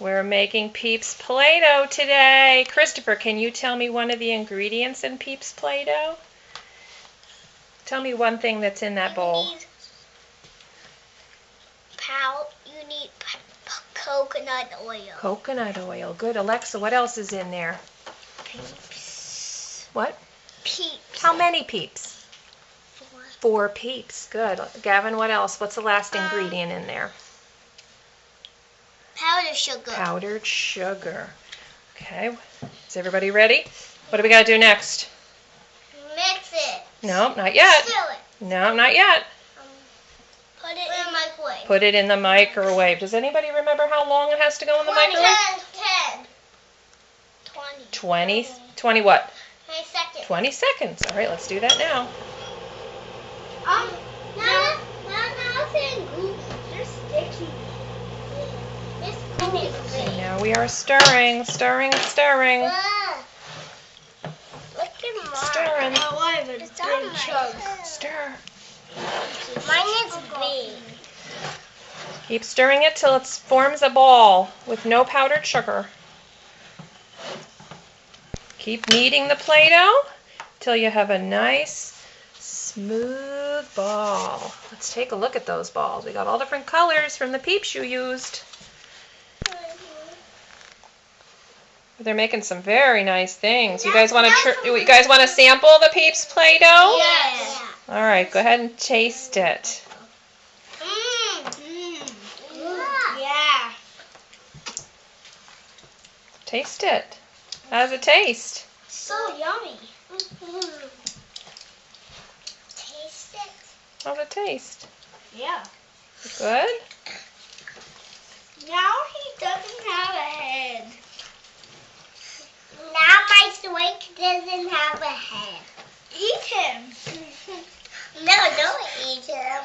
We're making Peeps Play-Doh today. Christopher, can you tell me one of the ingredients in Peeps Play-Doh? Tell me one thing that's in that bowl. You need coconut oil. Coconut oil. Good. Alexa, what else is in there? Peeps. What? Peeps. How many Peeps? 4. 4 Peeps. Good. Gavin, what else? What's the last ingredient in there? Powdered sugar. Powdered sugar. Okay. Is everybody ready? What do we got to do next? Mix it. No, not yet. Stir it. No, not yet. Put it in the microwave. Put it in the microwave. Does anybody remember how long it has to go in the microwave? 10. 20 what? 20 seconds. 20 seconds. All right, let's do that now. Now it's in glue. They're sticky. This glue is And now we are stirring, stirring, stirring. Look at mine. Stirring. I have a big chunk. Stir. Mine is big. Keep stirring it till it forms a ball with no powdered sugar. Keep kneading the Play-Doh till you have a nice, smooth ball. Let's take a look at those balls. We got all different colors from the Peeps you used. They're making some very nice things. You guys want to sample the Peeps Play-Doh? Yes. All right, go ahead and taste it. Yeah. Taste it. How does it taste? So yummy. Taste it. How's it taste? Yeah. Good? Now he doesn't have a head. Now my Switch doesn't have a head. Eat him. No, don't eat him.